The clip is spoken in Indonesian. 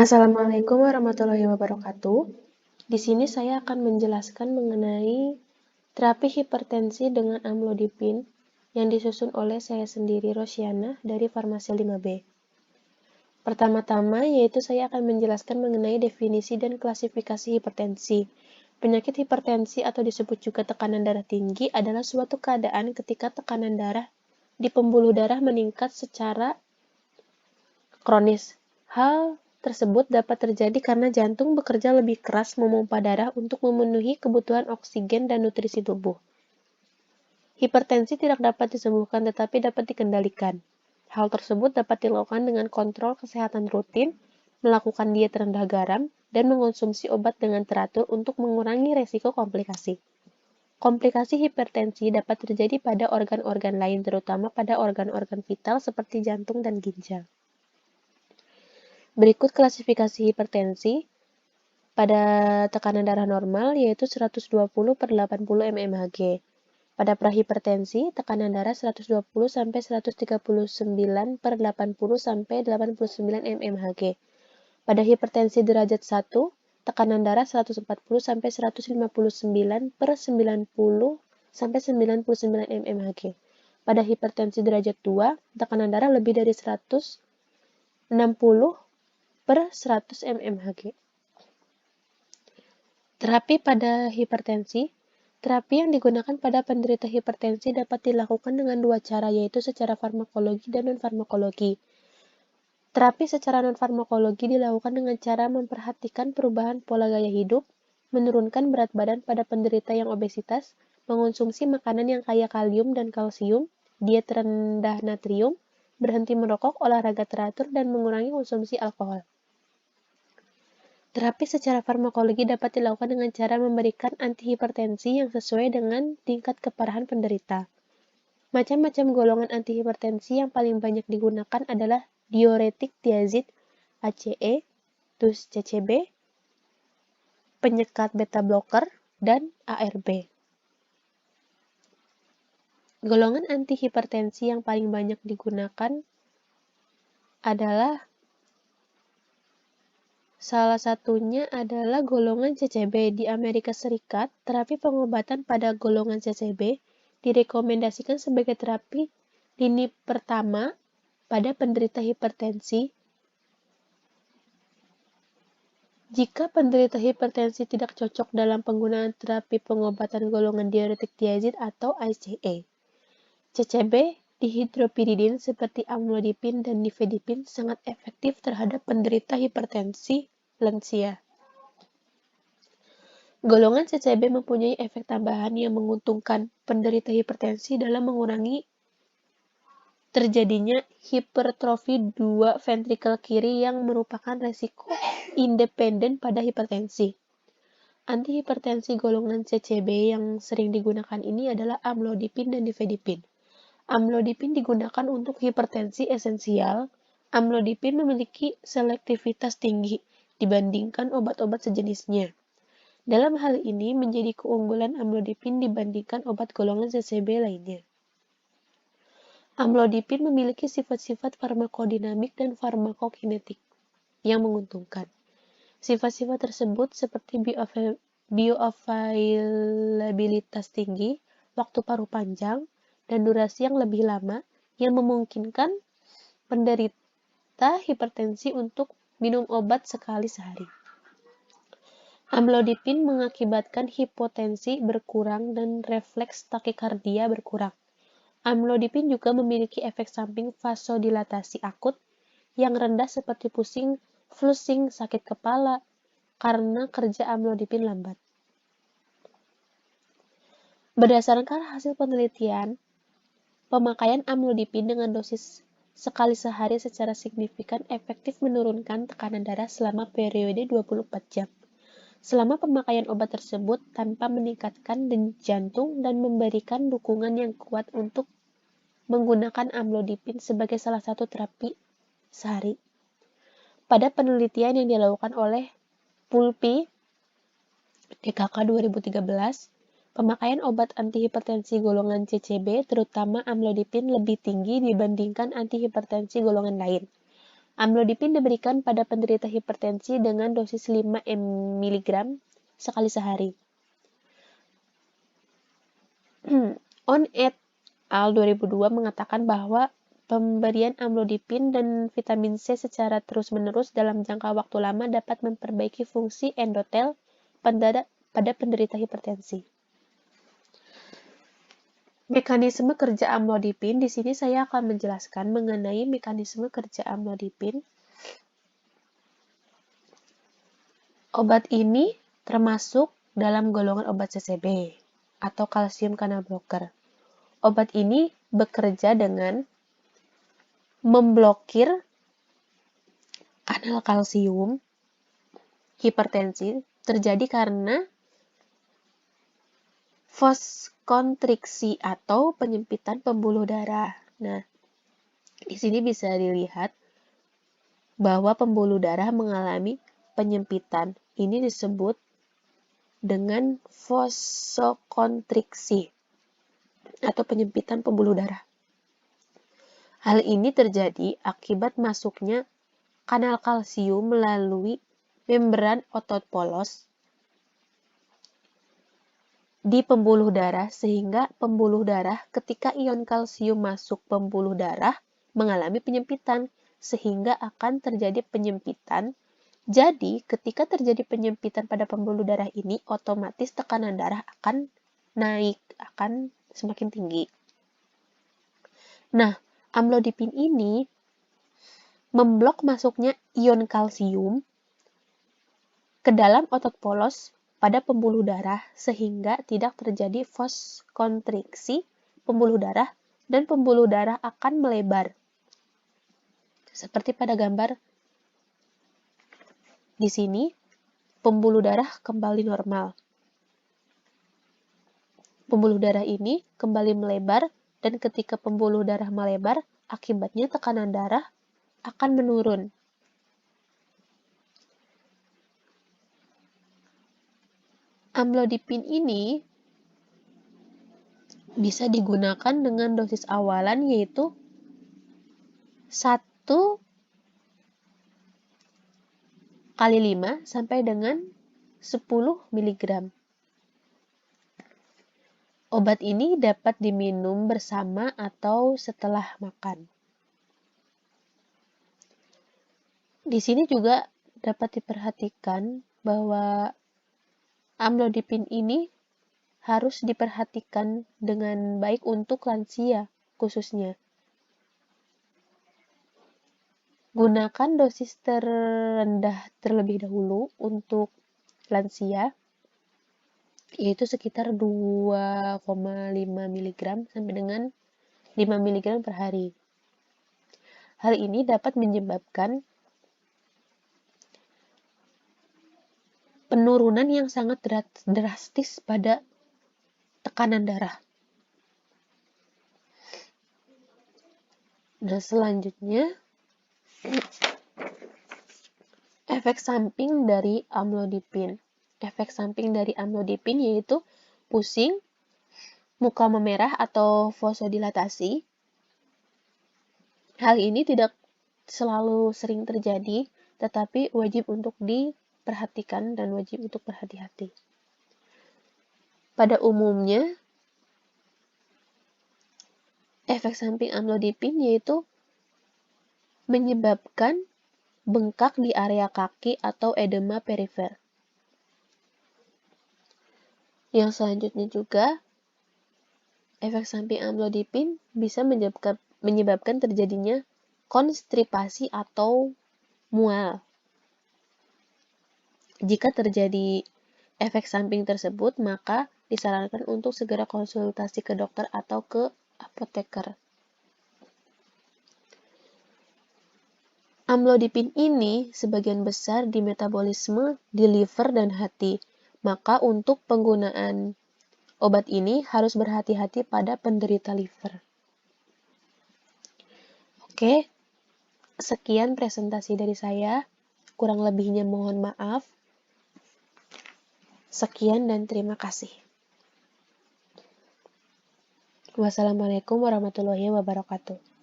Assalamualaikum warahmatullahi wabarakatuh. Di sini saya akan menjelaskan mengenai terapi hipertensi dengan amlodipin yang disusun oleh saya sendiri, Rosyana, dari Farmasi 5B. Pertama-tama, yaitu saya akan menjelaskan mengenai definisi dan klasifikasi hipertensi. Penyakit hipertensi atau disebut juga tekanan darah tinggi adalah suatu keadaan ketika tekanan darah di pembuluh darah meningkat secara kronis. Hal tersebut dapat terjadi karena jantung bekerja lebih keras memompa darah untuk memenuhi kebutuhan oksigen dan nutrisi tubuh. Hipertensi tidak dapat disembuhkan tetapi dapat dikendalikan. Hal tersebut dapat dilakukan dengan kontrol kesehatan rutin, melakukan diet rendah garam, dan mengonsumsi obat dengan teratur untuk mengurangi resiko komplikasi. Komplikasi hipertensi dapat terjadi pada organ-organ lain, terutama pada organ-organ vital seperti jantung dan ginjal. Berikut klasifikasi hipertensi pada tekanan darah normal yaitu 120/80 mmHg. Pada prahipertensi, tekanan darah 120 sampai 139/80 sampai 89 mmHg. Pada hipertensi derajat 1, tekanan darah 140 sampai 159/90 sampai 99 mmHg. Pada hipertensi derajat 2, tekanan darah lebih dari 160/100 mmHg. Terapi pada hipertensi. Terapi yang digunakan pada penderita hipertensi dapat dilakukan dengan dua cara, yaitu secara farmakologi dan non-farmakologi. Terapi secara non-farmakologi dilakukan dengan cara memperhatikan perubahan pola gaya hidup, menurunkan berat badan pada penderita yang obesitas, mengonsumsi makanan yang kaya kalium dan kalsium, diet rendah natrium, berhenti merokok, olahraga teratur, dan mengurangi konsumsi alkohol. Terapi secara farmakologi dapat dilakukan dengan cara memberikan antihipertensi yang sesuai dengan tingkat keparahan penderita. Macam-macam golongan antihipertensi yang paling banyak digunakan adalah diuretik tiazid, ACE, TUS CCB, penyekat beta blocker, dan ARB. Golongan antihipertensi yang paling banyak digunakan adalah salah satunya adalah golongan CCB. Di Amerika Serikat, terapi pengobatan pada golongan CCB direkomendasikan sebagai terapi lini pertama pada penderita hipertensi. Jika penderita hipertensi tidak cocok dalam penggunaan terapi pengobatan golongan diuretik tiazid atau ACE, CCB dihidropiridin seperti amlodipin dan nifedipin sangat efektif terhadap penderita hipertensi lansia. Golongan CCB mempunyai efek tambahan yang menguntungkan penderita hipertensi dalam mengurangi terjadinya hipertrofi dua ventrikel kiri yang merupakan resiko independen pada hipertensi. Antihipertensi golongan CCB yang sering digunakan ini adalah amlodipin dan nifedipin. Amlodipin digunakan untuk hipertensi esensial. Amlodipin memiliki selektivitas tinggi dibandingkan obat-obat sejenisnya. Dalam hal ini menjadi keunggulan amlodipin dibandingkan obat golongan CCB lainnya. Amlodipin memiliki sifat-sifat farmakodinamik dan farmakokinetik yang menguntungkan. Sifat-sifat tersebut seperti bioavailabilitas tinggi, waktu paruh panjang, dan durasi yang lebih lama yang memungkinkan penderita hipertensi untuk minum obat sekali sehari. Amlodipin mengakibatkan hipotensi berkurang dan refleks takikardia berkurang. Amlodipin juga memiliki efek samping vasodilatasi akut yang rendah seperti pusing, flushing, sakit kepala karena kerja amlodipin lambat. Berdasarkan hasil penelitian, pemakaian amlodipin dengan dosis sekali sehari secara signifikan efektif menurunkan tekanan darah selama periode 24 jam. Selama pemakaian obat tersebut tanpa meningkatkan jantung dan memberikan dukungan yang kuat untuk menggunakan amlodipin sebagai salah satu terapi sehari. Pada penelitian yang dilakukan oleh Pulpi DKK 2013, pemakaian obat antihipertensi golongan CCB, terutama amlodipin, lebih tinggi dibandingkan antihipertensi golongan lain. Amlodipin diberikan pada penderita hipertensi dengan dosis 5 mg sekali sehari. On et al. 2002 mengatakan bahwa pemberian amlodipin dan vitamin C secara terus-menerus dalam jangka waktu lama dapat memperbaiki fungsi endotel pada penderita hipertensi. Mekanisme kerja amlodipin. Di sini saya akan menjelaskan mengenai mekanisme kerja amlodipin. Obat ini termasuk dalam golongan obat CCB atau kalsium kanal blocker. Obat ini bekerja dengan memblokir kanal kalsium. Hipertensi terjadi karena vaskonstriksi atau penyempitan pembuluh darah. Nah, di sini bisa dilihat bahwa pembuluh darah mengalami penyempitan. Ini disebut dengan vasokonstriksi atau penyempitan pembuluh darah. Hal ini terjadi akibat masuknya kanal kalsium melalui membran otot polos di pembuluh darah, sehingga pembuluh darah ketika ion kalsium masuk pembuluh darah mengalami penyempitan, sehingga akan terjadi penyempitan. Jadi, ketika terjadi penyempitan pada pembuluh darah ini, otomatis tekanan darah akan naik, akan semakin tinggi. Nah, amlodipin ini memblok masuknya ion kalsium ke dalam otot polos pada pembuluh darah sehingga tidak terjadi vaskonstriksi pembuluh darah dan pembuluh darah akan melebar. Seperti pada gambar di sini, pembuluh darah kembali normal. Pembuluh darah ini kembali melebar dan ketika pembuluh darah melebar, akibatnya tekanan darah akan menurun. Amlodipin ini bisa digunakan dengan dosis awalan yaitu 1 kali 5 sampai dengan 10 mg. Obat ini dapat diminum bersama atau setelah makan. Di sini juga dapat diperhatikan bahwa amlodipin ini harus diperhatikan dengan baik untuk lansia khususnya. Gunakan dosis terendah terlebih dahulu untuk lansia, yaitu sekitar 2,5 mg sampai dengan 5 mg per hari. Hal ini dapat menyebabkan penurunan yang sangat drastis pada tekanan darah. Nah, selanjutnya efek samping dari amlodipin. Efek samping dari amlodipin yaitu pusing, muka memerah atau vasodilatasi. Hal ini tidak selalu sering terjadi, tetapi wajib untuk diperhatikan dan wajib untuk berhati-hati. Pada umumnya, efek samping amlodipin yaitu menyebabkan bengkak di area kaki atau edema perifer. Yang selanjutnya juga, efek samping amlodipin bisa menyebabkan terjadinya konstipasi atau mual. Jika terjadi efek samping tersebut, maka disarankan untuk segera konsultasi ke dokter atau ke apoteker. Amlodipin ini sebagian besar di metabolisme di liver dan hati, maka untuk penggunaan obat ini harus berhati-hati pada penderita liver. Oke, sekian presentasi dari saya. Kurang lebihnya mohon maaf. Sekian dan terima kasih. Wassalamualaikum warahmatullahi wabarakatuh.